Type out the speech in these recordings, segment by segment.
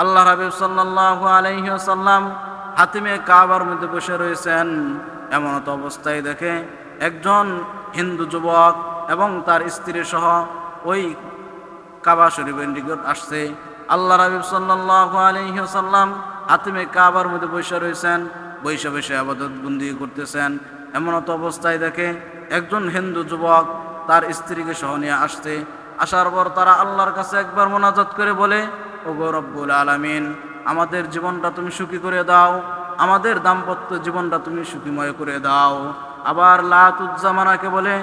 আল্লাহ হাবিব সাল্লাল্লাহু আলাইহি ওয়াসাল্লাম হাতিমে কাবার মধ্যে বসে রয়েছেন। এমন তো অবস্থায় দেখে একজন হিন্দু যুবক এবং তার স্ত্রী সহ ওই কাবা শরীফের নিকট আসছে। আল্লাহ হাবিব সাল্লাল্লাহু আলাইহি ওয়াসাল্লাম হাতিমে কাবার মধ্যে বসে রয়েছেন, বসে বসে ইবাদত বন্দি করতেছেন। এমন তো অবস্থায় দেখে একজন হিন্দু যুবক তার স্ত্রীকে সহ নিয়ে আসছে। আসার পর তারা আল্লাহর কাছে একবার মোনাজাত করে বলে, ওগো রব্বুল আলামিন, আমাদের জীবনটা তুমি সুখী করে দাও, আমাদের দাম্পত্য জীবনটা তুমি সুখীময় করে দাও। আবার লাত উজ্জামানাকে বলে,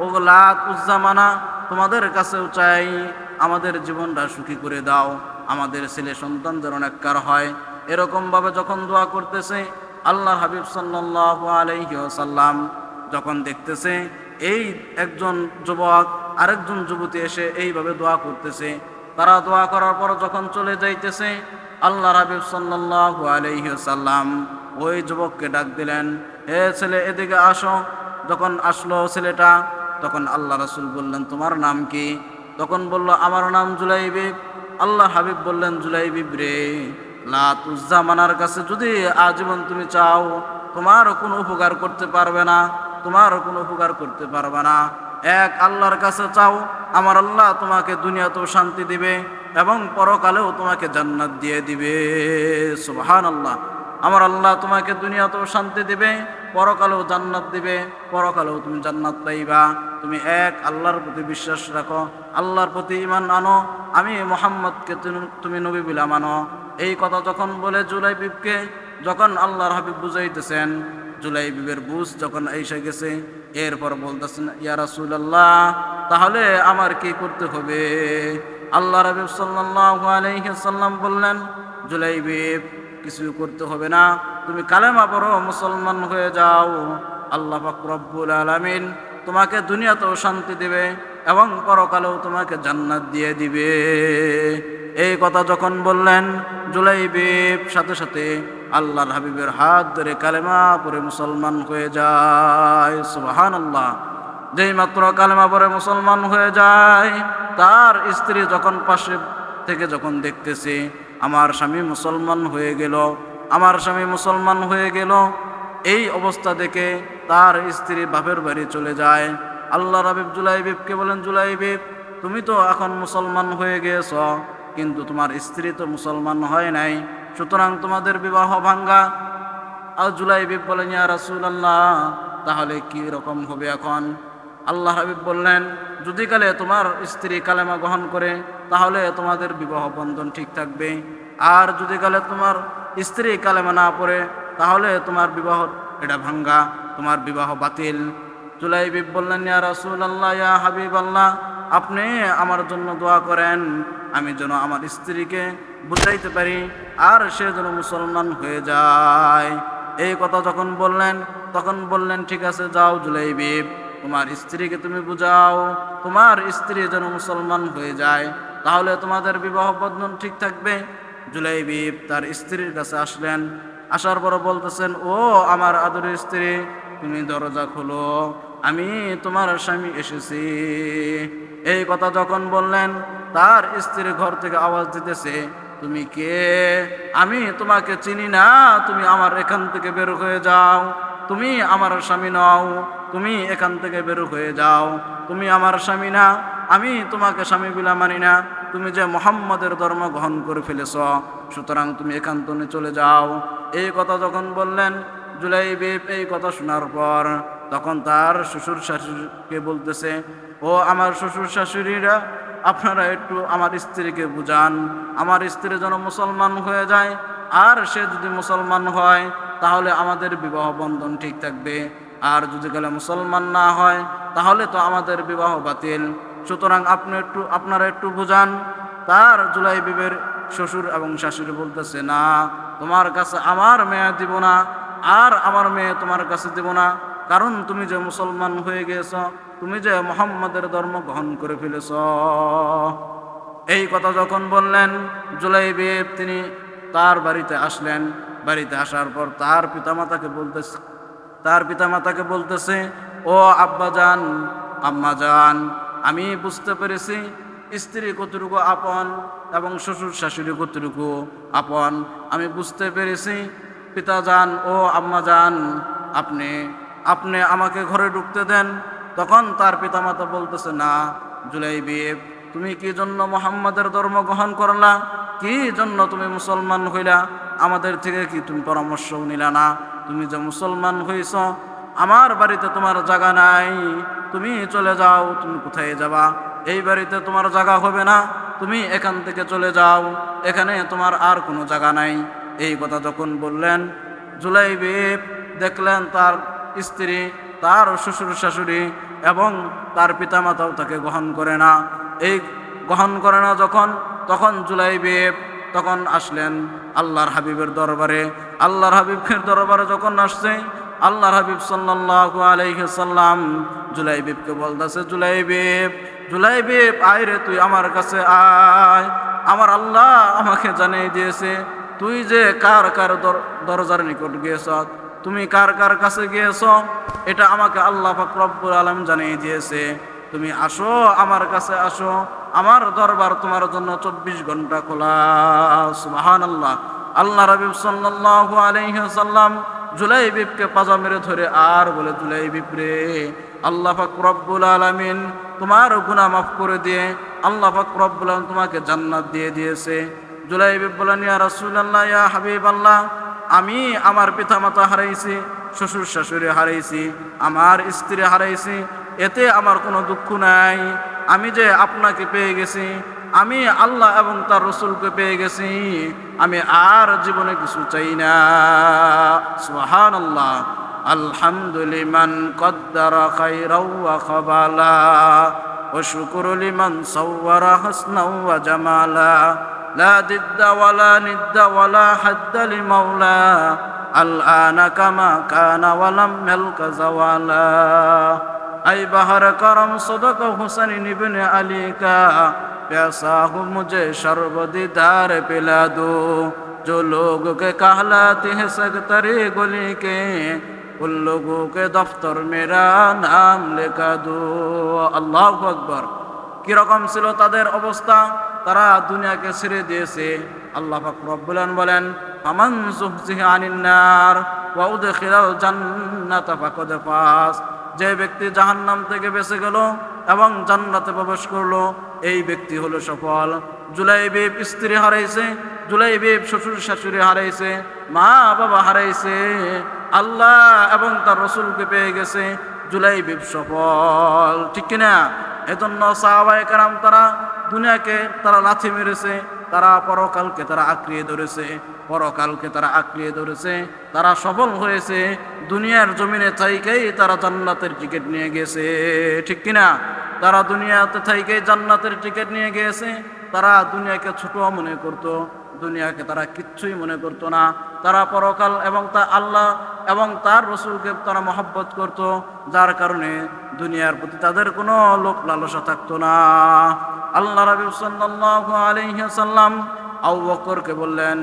ও লাত উজ্জামানা, তোমাদের কাছেও চাই আমাদের জীবনটা সুখী করে দাও, আমাদের ছেলে সন্তান যেন নেককার হয়। এরকমভাবে যখন দোয়া করতেছে, আল্লাহর হাবিব সাল্লাল্লাহু আলাইহি ওয়াসাল্লাম যখন দেখতেছে এই একজন যুবক আরেকজন যুবতী এসে এইভাবে দোয়া করতেছে, তারা দোয়া করার পর যখন চলে যাইতেছে, আল্লাহর হাবিব সাল্লাল্লাহু আলাইহি ওয়াসাল্লাম ওই যুবককে ডাক দিলেন, হে ছেলে, এদিকে আসো। যখন আসলো ছেলেটা, তখন আল্লাহ রাসূল বললেন, তোমার নাম কি? তখন বলল, আমার নাম জুলাইবিব। আল্লাহ হাবিব বললেন, জুলাইবিব রে, লাত উজ্জামানার কাছে যদি আজীবন তুমি চাও, তোমার কোনো উপকার করতে পারবে না, তোমার কোনো উপকার করতে পারবে না। এক আল্লাহর কাছে চাও, আমার আল্লাহ তোমাকে দুনিয়াতেও শান্তি দিবে এবং পরকালেও তোমাকে জান্নাত দিয়ে দিবে। সুবহানাল্লাহ। আমার আল্লাহ তোমাকে দুনিয়াতেও শান্তি দিবে, পরকালেও জান্নাত দিবে, পরকালেও তুমি জান্নাত পাইবা। তুমি এক আল্লাহর প্রতি বিশ্বাস রাখো, আল্লাহর প্রতি ঈমান আনো, আমি মুহাম্মদকে তুমি নবী বলে মানো। এই কথা যখন বলে জুলাইবিবকে যখন আল্লাহর হাবিব বুঝাইতেছেন, জুলাইবিবের বুঝ যখন এসে গেছে, এরপর বলতেছেন, ইয়া রাসূলুল্লাহ, তাহলে আমার কি করতে হবে? আল্লাহর হাবিব সাল্লাল্লাহু আলাইহি ওয়াসাল্লাম বললেন, জুলাইবিব, কিছু করতে হবে না, তুমি কালেমা পড়ো, মুসলমান হয়ে যাও। আল্লাহ পাক রব্বুল আলামিন তোমাকে দুনিয়াতেও শান্তি দিবে এবং পরকালেও তোমাকে জান্নাত দিয়ে দিবে। এই কথা যখন বললেন, জুলাইবিব সাথে সাথে আল্লাহর হাবিবের হাত ধরে কালেমা পড়ে মুসলমান হয়ে যায়। সুবহানাল্লাহ। যেই মাত্র কালেমা পড়ে মুসলমান হয়ে যায়, তার স্ত্রী যখন পাশে থেকে যখন দেখতেছে আমার স্বামী মুসলমান হয়ে গেল, আমার স্বামী মুসলমান হয়ে গেল, এই অবস্থা দেখে তার স্ত্রী বাপের বাড়ি চলে যায়। আল্লাহর হাবিব জুলাইবিবকে বলেন, জুলাইবিব, তুমি তো এখন মুসলমান হয়ে গিয়েছ, কিন্তু তোমার স্ত্রী তো মুসলমান হয় নাই, সুতরাং তোমাদের বিবাহ ভাঙ্গা। আর জুলাইবিব বলেন, ইয়া রাসূলুল্লাহ, তাহলে কি রকম হবে এখন? আল্লাহ হাবিব বললেন, যদি কালে তোমার স্ত্রী কালেমা গ্রহণ করে, তাহলে তোমাদের বিবাহ বন্ধন ঠিক থাকবে, আর যদি কালে তোমার স্ত্রী কালেমা না পড়ে, তাহলে তোমার বিবাহ এটা ভাঙ্গা, তোমার বিবাহ বাতিল। জুলাইবিব বললেন, ইয়া রাসূলুল্লাহ, ইয়া হাবিবাল্লাহ, আপনি আমার জন্য দোয়া করেন, আমি যেন আমার স্ত্রীকে বুঝাইতে পারি আর সে যেন মুসলমান হয়ে যায়। এই কথা যখন বললেন, তখন বললেন, ঠিক আছে, যাও জুলাইবিব, তোমার স্ত্রীকে তুমি বুঝাও, তোমার স্ত্রী যেন মুসলমান হয়ে যায়, তাহলে তোমাদের বিবাহ বন্ধন ঠিক থাকবে। জুলাইবিব তার স্ত্রীর কাছে আসলেন, আসার পর বলতেছেন, ও আমার আদরের স্ত্রী, তুমি দরজা খোলো, আমি তোমার স্বামী এসেছি। এই কথা যখন বললেন, তার স্ত্রী ঘর থেকে আওয়াজ দিতেছে, তুমি কে? আমি তোমাকে চিনি না, তুমি আমার এখান থেকে বের হয়ে যাও, তুমি আমার স্বামী নও, তুমি এখান থেকে বের হয়ে যাও, তুমি আমার স্বামী না, আমি তোমাকে স্বামী বলে মানি না, তুমি যে মুহাম্মদের ধর্ম গ্রহণ করে ফেলেছ, সুতরাং তুমি এখান থেকে চলে যাও। এই কথা যখন বললেন, জুলাইবিব এই কথা শোনার পর তখন তার শ্বশুর শাশুড়িকে বলতেছে, ও আমার শ্বশুর শাশুড়িরা, আপনারা একটু আমার স্ত্রীকে বুঝান, আমার স্ত্রী যেন মুসলমান হয়ে যায়, আর সে যদি মুসলমান হয় তাহলে আমাদের বিবাহ বন্ধন ঠিক থাকবে, আর যদি গেলে মুসলমান না হয় তাহলে তো আমাদের বিবাহ বাতিল, সুতরাং আপনারা একটু বুঝান। তার জুলাইবিবের শ্বশুর এবং শাশুড়ি বলতেছে, না, তোমার কাছে আমার মেয়ে দিব না, আর আমার মেয়ে তোমার কাছে দিব না, কারণ তুমি যে মুসলমান হয়ে গিয়েছ, তুমি যে মুহাম্মাদের ধর্ম গ্রহণ করে ফেলেছ। এই কথা যখন বললেন, জুলাইবিব তিনি তার বাড়িতে আসলেন। বাড়িতে আসার পর তার পিতামাতাকে বলতেছে, ও আব্বাজান, আম্মাজান, আমি বুঝতে পেরেছি স্ত্রী কতটুকু আপন এবং শ্বশুর শাশুড়ি কতটুকু আপন আমি বুঝতে পেরেছি। পিতা যান ও আম্মা যান, আপনি আপনি আমাকে ঘরে ঢুকতে দেন। তখন তার পিতামাতা বলতেছে, না জুলাইবিব, তুমি কি জন্য মুহাম্মাদের ধর্ম গ্রহণ করলা? কি জন্য তুমি মুসলমান হইলা? আমাদের থেকে কি তুমি পরামর্শ নিলা না? তুমি যে মুসলমান হইছ, আমার বাড়িতে তোমার জায়গা নাই, তুমি চলে যাও। তুমি কোথায় যাবা? এই বাড়িতে তোমার জায়গা হবে না, তুমি এখান থেকে চলে যাও, এখানে তোমার আর কোনো জায়গা নাই। এই কথা যখন বললেন, জুলাইবিব দেখলেন তার স্ত্রী, তার শ্বশুর শাশুড়ি এবং তার পিতামাতাও তাকে গ্রহণ করে না। এই গ্রহণ করে না যখন, তখন জুলাইবিব তখন আসলেন আল্লাহর হাবিবের দরবারে। আল্লাহর হাবিবের দরবারে যখন আসছে, আল্লাহর হাবিব সাল্লাল্লাহু আলাইহি সাল্লাম জুলাইবিবকে বলতেছে, জুলাইবিব, জুলাইবিব, আয় রে, তুই আমার কাছে আয়। আমার আল্লাহ আমাকে জানিয়ে দিয়েছে তুই যে কার কার দরজার নিকট গিয়েছ, তুমি কার কার কাছে গিয়েছ, এটা আমাকে আল্লাহ পাক রব্বুল আলামিন জানিয়ে দিয়েছে। তুমি আসো, আমার কাছে আসো, আমার দরবার তোমার জন্য 24 ঘন্টা খোলা। সুবহানাল্লাহ। আল্লাহ রাব্বি সাল্লাল্লাহু আলাইহি ওয়াসাল্লাম জুলাইবিবকে পাজা মেরে ধরে আর বলে, জুলাইবিব রে, আল্লাহ পাক রব্বুল আলামিন তোমার গুনাহ মাফ করে দিয়ে আল্লাহ পাক রব্বুল আলামিন তোমাকে জান্নাত দিয়ে দিয়েছে। জুলাইবিব বলেন, ইয়া রাসূলুল্লাহ, ইয়া হাবিবাল্লাহ, আমি আমার পিতামাতা হারাইছি, শ্বশুর শাশুড়ি হারাইছি, আমার স্ত্রী হারাইছি, এতে আমার কোনো দুঃখ নাই। আমি যে আপনাকে পেয়ে গেছি, আমি আল্লাহ এবং তার রসুলকে পেয়ে গেছি, আমি আর জীবনে কিছু চাই না। সুবহানাল্লাহ। আলহামদুলিমান কদ্দারা খাইরাও ওয়া খাবালা ওয়া শুকরু লিমান সাওয়ারা হাসনাও ওয়া জামালা লা দিদ্দা ওয়ালা নিদ্দা ওয়ালা হাদ্দা লিমাওলা আল-আনা কামা কানা ওয়া লাম ইয়ালকা জাওয়ালা। আই বাহার করম সদক হুসैन ইবনে আলী কা प्यासा हूँ मुझे शर्बदीदार पिला दो जो लोग के कहलाते हैं सकतरे गली के उन लोगों के दफ्तर मेरा नाम लिखा दो। আল্লাহু আকবার। কিরকম ছিল তাদের অবস্থা? তারা দুনিয়াকে ছেড়ে দিয়েছে। আল্লাহ পাক রব্বুল আলামিন বলেন, ফামান যুহজিহা আনিন নার ওয়া উদখিলাল জান্নাতা ফাকাদ ফাজ। যে ব্যক্তি জাহান্নাম থেকে বেঁচে গেল এবং জান্নাতে প্রবেশ করলো, এই ব্যক্তি হলো সফল। জুলাইবিব স্ত্রী হারাইছে, জুলাইবিব শ্বশুর শাশুড়ি হারাইছে, মা বাবা হারাইছে, আল্লাহ এবং তার রসুলকে পেয়ে গেছে। জুলাইবিব সফল, ঠিক কিনা? এজন্য সাহাবায়ে কেরাম তারা দুনিয়াকে তারা লাথি মেরেছে, তারা পরকালকে তারা আঁকড়িয়ে ধরেছে, পরকালকে তারা আঁকড়িয়ে ধরেছে, তারা সফল হয়েছে। দুনিয়ার জমিনে থাইকেই তারা জান্নাতের টিকিট নিয়ে গেছে, ঠিক কিনা? তারা দুনিয়াতে থাইকেই জান্নাতের টিকিট নিয়ে গিয়েছে। তারা দুনিয়াকে ছোট মনে করতো, দুনিয়াকে তারা কিচ্ছুই মনে করতো না। তারা পরকাল এবং তা আল্লাহ এবং তার রসুলকে তারা মহব্বত করত, যার কারণে দুনিয়ার প্রতি তাদের কোনো লোভ লালসা থাকতো না। আল্লাহ রাব্বি সাল্লাল্লাহু আলাইহি ওয়াসাল্লাম আবু বকরকে বললেন,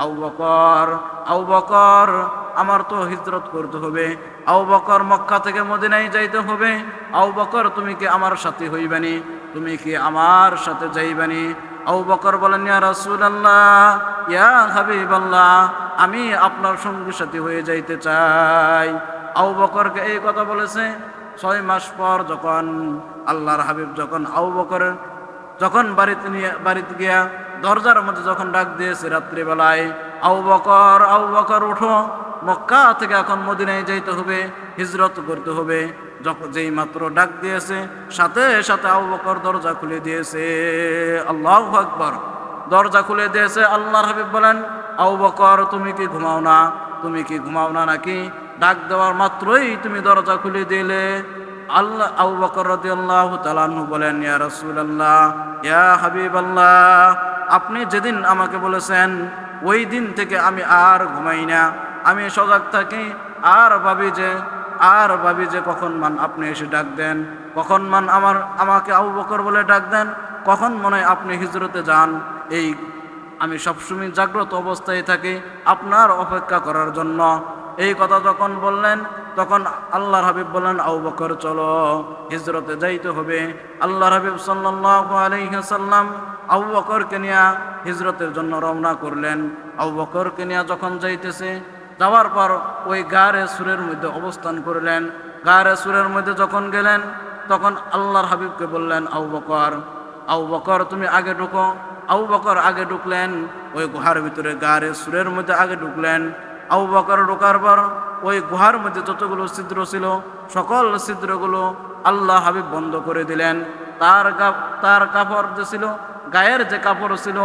আবু বকর, আবু বকর, আমার তো হিজরত করতে হবে। আবু বকর মক্কা থেকে মদিনায় যাইতে হবে। আবু বকর, তুমি কি আমার সাথে হইবানি? তুমি কি আমার সাথে যাইবানি? আবু বকর বলেন, ইয়া রাসূলুল্লাহ, ইয়া হাবিবাল্লাহ, আমি আপনার সঙ্গী সাথী হয়ে যাইতে চাই। আবু বকরকে এই কথা বলেছে 6 মাস পর, যখন আল্লাহর হাবিব যখন আবু বকরের যখন বাড়িতে গিয়া দরজার মধ্যে যখন ডাক দিয়েছে রাত্রিবেলায়, আবু বকর, আবু বকর উঠো, মক্কা থেকে এখন মদিনায় যাইতে হবে, হিজরত করতে হবে। যখন যেই মাত্র ডাক দিয়েছে, সাথে সাথে আবু বকর দরজা খুলে দিয়েছে। আল্লাহু আকবার। দরজা খুলে দিয়েছে। আল্লাহর হাবিব বলেন, আবু বকর, তুমি কি ঘুমাও না? তুমি কি ঘুমাও না নাকি? ডাক দেওয়ার মাত্রই তুমি দরজা খুলে দিলে। আল্লাহ আবু বকর রাদিয়াল্লাহু তাআলা আনহু বলেন, ইয়া রাসূলুল্লাহ, ইয়া হাবিবাল্লাহ, আপনি যেদিন আমাকে বলেছেন ওই দিন থেকে আমি আর ঘুমাই না, আমি সজাগ থাকি, আর ভাবি যে কখন মান আপনি এসে ডাক দেন, কখন মান আমাকে আবু বকর বলে ডাক দেন, কখন মনে হয় আপনি হিজরতে যান। এই আমি সবসময় জাগ্রত অবস্থায় থাকি আপনার অপেক্ষা করার জন্য। এই কথা যখন বললেন, তখন আল্লাহর হাবিব বলেন, আবু বকর, চলো, হিজরতে যাইতে হবে। আল্লাহর হাবিব সাল্লাল্লাহু আলাইহি ওয়াসাল্লাম আবু বকরকে নিয়ে হিজরতের জন্য রওনা করলেন। আবু বকরকে নিয়ে যখন যাইতেছে, যাওয়ার পর ওই গারে সুরের মধ্যে অবস্থান করলেন। গারে সুরের মধ্যে যখন গেলেন, তখন আল্লাহর হাবিবকে বললেন, আবু বকর তুমি আগে ঢুকো। আবু বকর আগে ঢুকলেন, ওই গুহার ভিতরে গারে সুরের মধ্যে আগে ঢুকলেন। আবু বকর ঢোকার পর ওই গুহার মধ্যে যতগুলো ছিদ্র ছিল, সকল ছিদ্রগুলো আল্লাহ হাবিব বন্ধ করে দিলেন। তার কাপড় যে ছিল, গায়ের যে কাপড় ছিল,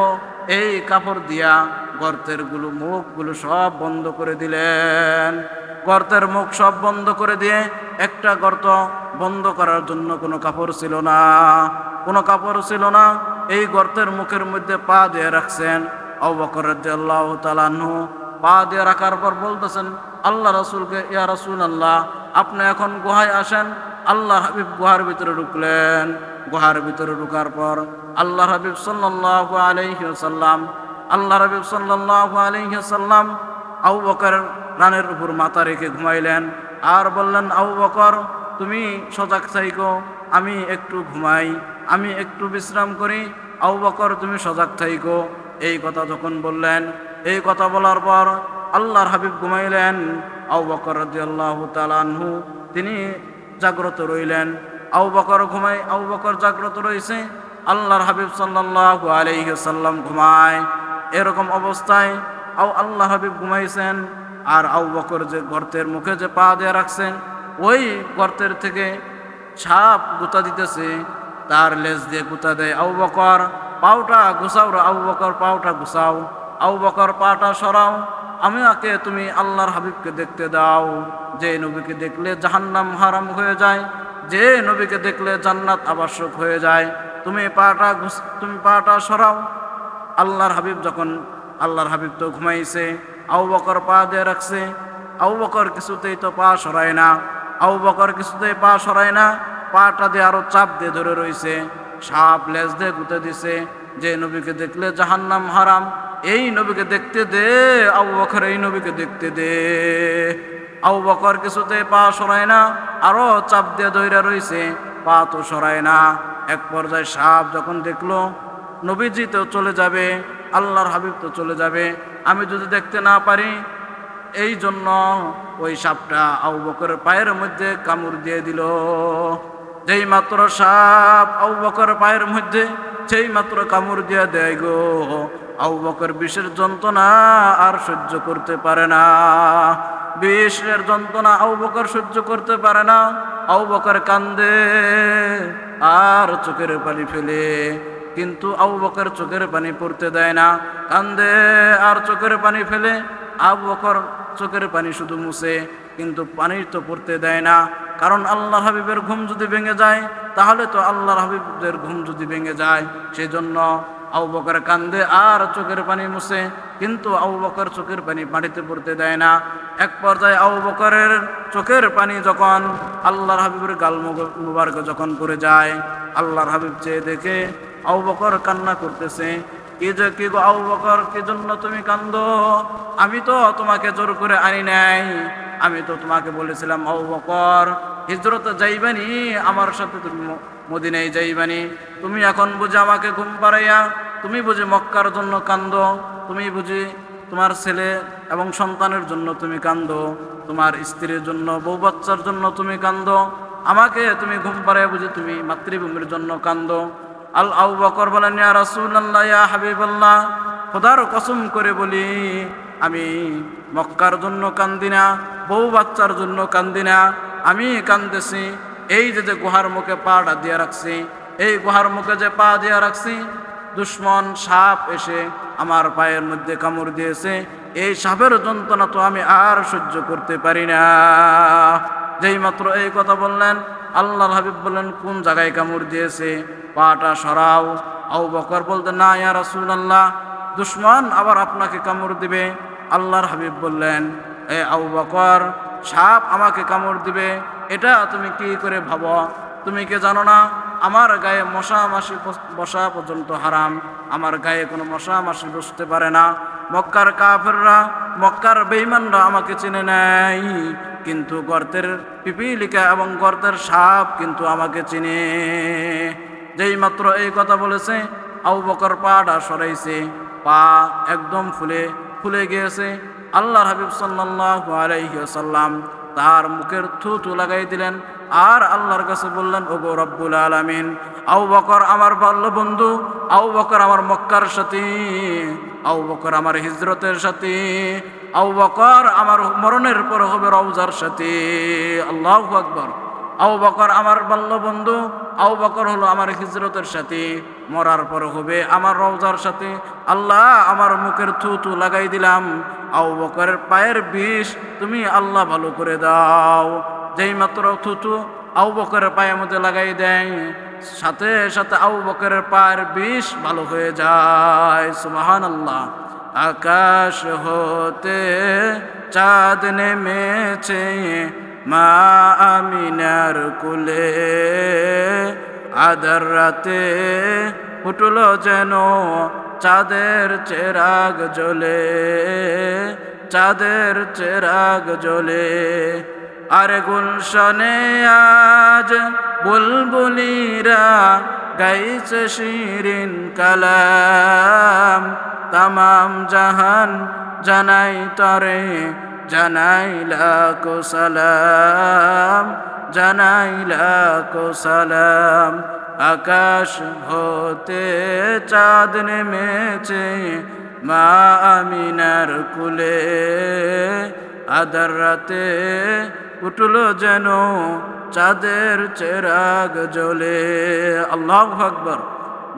এই কাপড় দিয়া গর্তের মুখগুলো সব বন্ধ করে দিলেন। গর্তের মুখ সব বন্ধ করে দিয়ে একটা গর্ত বন্ধ করার জন্য কোনো কাপড় ছিল না, কোনো কাপড় ছিল না। এই গর্তের মুখের মধ্যে পা দিয়ে রাখছেন। আবু বকর রাদিয়াল্লাহু তাআলা আনহু পা দিয়ে রাখার পর বলতেছেন আল্লাহ রাসূলকে, ইয়া রাসূলুল্লাহ, আপনি এখন গুহায় আসেন। আল্লাহ হাবিব গুহার ভিতরে ঢুকলেন। গুহার ভিতরে ঢুকার পর আল্লাহ হাবিব সাল্লাল্লাহু আলাইহি ওয়াসাল্লাম আবু বকর রানের উপর মাথা রেখে ঘুমাইলেন। আর বললেন, আবু বকর তুমি সজাগ থাইকো, আমি একটু ঘুমাই, আমি একটু বিশ্রাম করি। আবু বকর তুমি সজাগ থাইকো। এই কথা যখন বললেন, এই কথা বলার পর আল্লাহর হাবিব ঘুমাইলেন। আবু বকর রাদিয়াল্লাহু তাআলা আনহু তিনি জাগ্রত রইলেন। আবু বকর জাগ্রত রয়েছে, আল্লাহর হাবিব সাল্লাল্লাহু আলাইহি ওয়াসাল্লাম ঘুমায়। এরকম অবস্থায় আল্লাহ হাবিব ঘুমাইছেন। আর আবু বকর যে গর্তের মুখে যে পা দিয়ে রাখছেন, ওই গর্তের থেকে সাপ গুতা দিতেছে, তার লেজ দিয়ে গুতা দেয়। আবু বকর পাউটা গুছাও, আবু বকর পাউটা গুছাও, আবু বকর পাটা সরাও, আমাকে তুমি আল্লাহর হাবিবকে দেখতে দাও। যে নবীকে দেখলে জাহান্নাম হারাম হয়ে যায়, যে নবীকে দেখলে জান্নাত আবশ্যক হয়ে যায়, তুমি পাটা সরাও। আল্লাহর হাবিব তো ঘুমাইছে, আবু বকর পা দিয়ে রাখছে। আবু বকর কিছুতেই তো পা সরায় না, পাটা দিয়ে আরো চাপ দিয়ে ধরে রইছে। সাপ লেজ দিয়ে গুঁতে দিছে। যে নবীকে দেখলে জাহান্নাম হারাম, এই নবীকে দেখতে দে আবু বকর, এই নবীকে দেখতে দে। আবু বকর কিছুতেই পা সরায় না, আরো চাপ দিয়ে ধরে রইছে, পা তো সরায় না। এক পর্যায়ে সাপ যখন দেখলো নবীজি তো চলে যাবে, আল্লাহর হাবিব তো চলে যাবে, আমি যদি দেখতে না পারি, এই জন্য ওই সাপটা আবু বকরের পায়ের মধ্যে কামড় দিয়ে দিল। যেই মাত্র সাপ আবু বকরের পায়ের মধ্যে সেই মাত্র কামড় দিয়ে দেয় গো, আবু বকর বিষের যন্ত্রণা আর সহ্য করতে পারে না। বিষের যন্ত্রণা আবু বকর সহ্য করতে পারে না। আবু বকর কান্দে আর চোখের পানি ফেলে, কিন্তু আবু বকর চোখের পানি পড়তে দেয় না। কান্দে আর চোখের পানি ফেলে, আবু বকর চোখের পানি শুধু মুছে, কিন্তু পানি তো পড়তে দেয় না। কারণ আল্লাহর হাবিবের ঘুম যদি ভেঙে যায়, তাহলে তো আল্লাহর হাবিবের ঘুম যদি ভেঙে যায়, সেই জন্য আবু বকর কান্দে আর চোখের পানি মুছে, কিন্তু আবু বকর চোখের পানি পানিতে পড়তে দেয় না। এক পর্যায়ে আবু বকরের চোখের পানি যখন আল্লাহর হাবিবের গাল মুবারক যখন পড়ে যায়, আল্লাহর হাবিব চেয়ে দেখে আবু বকর কান্না করতেছে। কি গো আবু বকর, কি জন্য তুমি কান্দো? আমি তো তোমাকে জোর করে আনি নাই, আমি তো তোমাকে বলেছিলাম আবু বকর হিজরতে যাইবানি, আমার সাথে তুমি মদিনায় যাইবানি। তুমি এখন বুঝি আমাকে ঘুম পাড়াইয়া তুমি বুঝি মক্কার জন্য কান্দো, তুমি বুঝি তোমার ছেলে এবং সন্তানের জন্য তুমি কান্দো, তোমার স্ত্রীর জন্য, বউ বাচ্চার জন্য তুমি কান্দো, আমাকে তুমি ঘুম পাড়াইয়া বুঝি তুমি মাতৃভূমির জন্য কান্দো। আবু বকর বলেন, ইয়া রাসূলুল্লাহ, ইয়া হাবিবাল্লাহ, খোদার কসম করে বলি, আমি মক্কার জন্য কান্দি না, বউ বাচ্চার জন্য কান্দি না, আমি কান্দেছি এই যে গুহার মুখে পাটা দিয়ে রাখছি, এই গুহার মুখে যে পা দিয়ে রাখছি, দুশ্মন সাপ এসে আমার পায়ের মধ্যে কামড় দিয়েছে, এই সাপের যন্ত্রণা তো আমি আর সহ্য করতে পারি না। যেই মাত্র এই কথা বললেন, আল্লাহর হাবিব বললেন, কোন জায়গায় কামড় দিয়েছে? পাটা সরাও। আবু বকর বলতেন, না ইয়া রাসূলুল্লাহ, দুশ্মন আবার আপনাকে কামড় দিবে। আল্লাহর হাবিব বললেন, এ আবু বকর, সাপ আমাকে কামড় দিবে এটা তুমি কি করে ভাবো? তুমি কি জানো না আমার গায়ে মশা মাছি বসা পর্যন্ত হারাম, আমার গায়ে কোনো মশা মাছি বসতে পারে না। মক্কার কাফেররা, মক্কার বেঈমানরা আমাকে চিনে নাই, কিন্তু গর্তের পিপিলিকা এবং গর্তের সাপ কিন্তু আমাকে চিনে। যেই মাত্র এই কথা বলেছে, আবু বকর পাটা সরাইছে, পা একদম ফুলে গিয়েছে। আল্লাহর হাবিব সাল্লাল্লাহু আলাইহি ওয়াসাল্লাম তার মুখের থুতু লাগাই দিলেন আর আল্লাহর কাছে বললেন, ওগো রব্বুল আলামিন, আবু বকর আমার বাল্য বন্ধু, আবু বকর আমার মক্কার সাথী, আবু বকর আমার হিজরতের সাথী, আবু বকর আমার মরণের পর হবে রওজার সাথী। আল্লাহু আকবার। আবু বকর আমার বাল্য বন্ধু, আবু বকর হলো আমার হিজরতের সাথী, মরার পর হবে আমার রওজার সাথী। আল্লাহ আমার মুখের থুতু লাগাই দিলাম, আবু বকরের পায়ের বিষ তুমি আল্লাহ ভালো করে দাও। যেই মাত্র থুতু আবু বকরের পায়ের মধ্যে লাগাই দেয়, সাথে সাথে আবু বকরের পায়ের বিষ ভালো হয়ে যায়। সুবহানাল্লাহ। আকাশ হতে চাঁদ নেমেছে মা আমিনার কুলে, আধার রাতে ফুটল যেন চাঁদের চেরাগ জ্বলে, চাঁদের চেরাগ জ্বলে। আরে গুলশনে আজ বুলবুলিরা গাইছে শিরিন কালাম, তামাম জাহান জানাই তরে জানাই লাখো সালাম, জানাই লাখো সালাম। আকাশ হতে চাঁদ নেমেছে মা আমিনার কুলে, আধার রাতে উঠল যেন চাঁদের চেরাগ জ্বলে। আল্লাহু আকবার।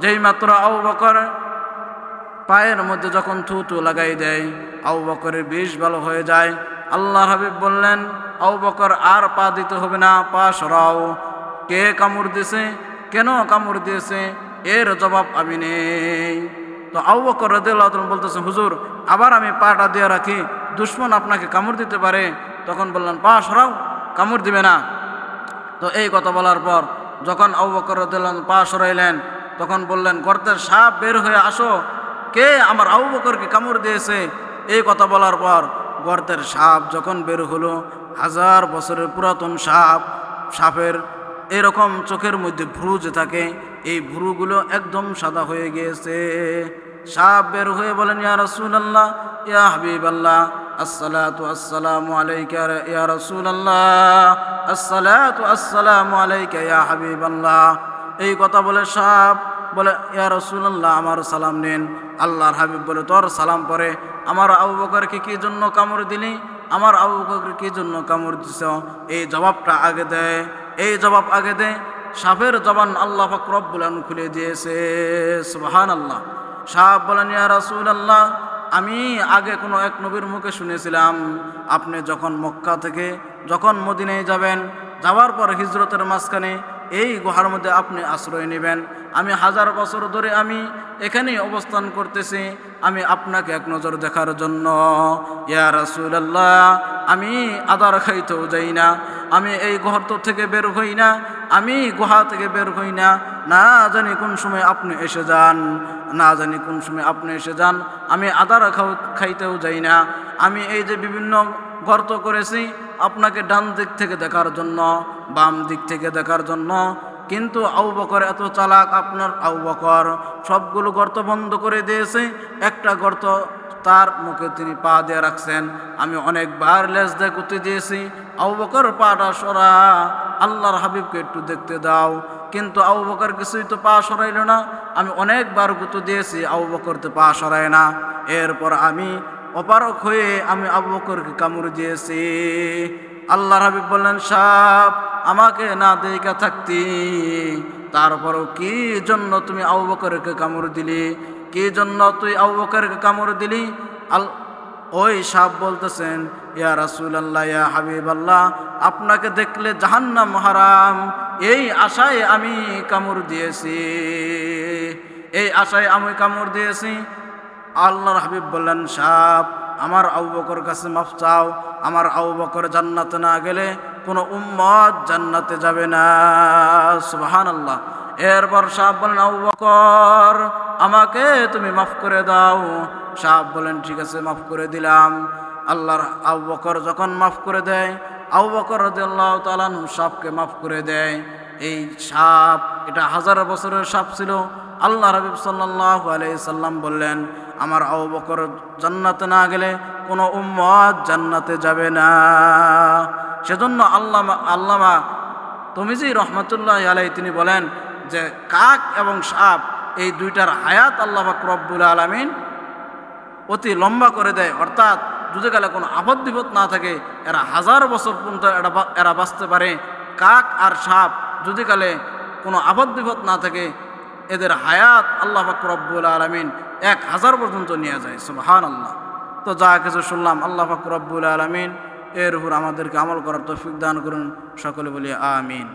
যেই মাত্র আবু বকর পায়ের মধ্যে যখন থুতু লাগাই দেয়, আবু বকরের বিষ ভালো হয়ে যায়। আল্লাহর হাবিব বললেন, আবু বকর আর পা দিতে হবে না, পা সরাও। কে কামড় দিয়েছে, কেন কামড় দিয়েছে, এর জবাব আমি নেই। তো আবু বকর রাদিয়াল্লাহু তাআলা বলতেছে, হুজুর আবার আমি পাটা দিয়ে রাখি, দুশমন আপনাকে কামড় দিতে পারে। তখন বললেন, পা সরাও, কামড় দিবে না। তো এই কথা বলার পর যখন আবু বকর রাদিয়াল্লাহু তাআলা পা সরাইলেন, তখন বললেন, গর্তের সাপ বের হয়ে আসো, কে আমার আবু বকরকে কামড় দিয়েছে। এই কথা বলার পর গর্তের সাপ যখন বের হলো, 1000 বছরের পুরাতন সাপ, সাপের এরকম চোখের মধ্যে ভ্রু যে থাকে, এই ভ্রুগুলো একদম সাদা হয়ে গিয়েছে। সাপ বের হয়ে বলেন, ইয়া রাসূলুল্লাহ, ইয়া হাবিবাল্লাহ, আসসালাতু আসসালামু আলাইকা ইয়া রাসূলুল্লাহ, আসসালাতু আসসালামু আলাইকা ইয়া হাবিবাল্লাহ। এই কথা বলে সাপ বলে, ইয়া রাসূলুল্লাহ আমার সালাম নিন। আল্লাহর হাবিব বলে, তোর সালাম পরে আমার আবু বকরকে কি জন্য কামড় দিলি, আমার আবু বকরকে কি জন্য কামড় দিছ, এই জবাবটা আগে দেয়, এই জবাব আগে দে। সাপের জবান আল্লাহ পাক রব্বুল আলামিন খুলে দিয়েছে। সুবহানাল্লাহ। সাপ বলেন, ইয়া রাসূলুল্লাহ, আমি আগে কোনো এক নবীর মুখে শুনেছিলাম, আপনি যখন মক্কা থেকে যখন মদিনায় যাবেন, যাওয়ার পর হিজরতের মাঝখানে এই গুহার মধ্যে আপনি আশ্রয় নেবেন। আমি 1000 বছর ধরে আমি এখানেই অবস্থান করতেছি, আমি আপনাকে এক নজর দেখার জন্য। ইয়া রাসূলুল্লাহ, আমি আদার খাইতেও যাই না, আমি এই গর্ত থেকে বের হই না, আমি গুহা থেকে বের হই না, না জানি কোন সময় আপনি এসে যান, না জানি কোন সময় আপনি এসে যান। আমি আদার খাইতেও যাই না, আমি এই যে বিভিন্ন গর্ত করেছি আপনাকে ডান দিক থেকে দেখার জন্য, বাম দিক থেকে দেখার জন্য। কিন্তু আবু বকর এত চালাক, আপনার আবু বকর সবগুলো গর্ত বন্ধ করে দিয়েছে, একটা গর্ত তার মুখে তিনি পা দিয়ে রাখছেন। আমি অনেকবার লেজ দিয়ে গুঁতে দিয়েছি, আবু বকর পাটা সরা, আল্লাহর হাবিবকে একটু দেখতে দাও। কিন্তু আবু বকর কিছুই তো পা সরাইল না। আমি অনেকবার গুঁতো দিয়েছি, আবু বকর তো পা সরায় না। এরপর আমি অপারক হয়ে আমি আবু বকরকে কামড় দিয়েছি। আল্লাহর হাবিব বললেন, সাপ আমাকে না দেখা থাকতি, তারপরও কি জন্য তুমি আবু বকরকে কামড় দিলি, কি জন্য তুই আবু বকরকে কামড় দিলি? ওই সাপ বলতেছেন, ইয়া রাসূলুল্লাহ, ইয়া হাবিবাল্লাহ, আপনাকে দেখলে জাহান্নাম হারাম, এই আশায় আমি কামড় দিয়েছি, এই আশায় আমি কামড় দিয়েছি। আল্লাহর হাবিব বললেন, সাপ আমার আবু বকর কাছে মাফ চাও, আমার আবু বকর জান্নাতে না গেলে কোনো উম্মত জান্নাতে যাবে না। সুবহানাল্লাহ। এরপর সাপ বলেন, আবু বকর আমাকে তুমি মাফ করে দাও। সাপ বলেন, ঠিক আছে মাফ করে দিলাম। আল্লাহর আবু বকর যখন মাফ করে দেয়, আবু বকর রাদিয়াল্লাহু তাআলা আনহু সাপকে মাফ করে দেয়। এই সাপ এটা 1000 বছরের সাপ ছিল, আল্লাহ রাসূল সাল্লাল্লাহু আলাইহি সাল্লাম বললেন, আমার আবু বকর জান্নাতে না গেলে কোনো উম্মত জান্নাতে যাবে না। সেজন্য আল্লামা তরমিজি রহমতুল্লাহি আলাইহি তিনি বলেন যে কাক এবং সাপ এই দুইটার হায়াত আল্লাহ পাক রব্বুল আলামিন অতি লম্বা করে দেয়। অর্থাৎ যদি কালে কোনো আপদ বিপদ না থাকে এরা 1000 বছর পর্যন্ত এরা বাঁচতে পারে। কাক আর সাপ যদি কালে কোনো আপদ বিপদ না থাকে এদের হায়াত আল্লাহ পাক রব্বুল আলামিন 1000 পর্যন্ত নিয়ে যায়। সুবহানাল্লাহ। তো যা কিছু শুনলাম আল্লাহ পাক রব্বুল আলামিন এর উপর আমাদেরকে আমল করার তৌফিক দান করুন। সকলে বলি আমিন।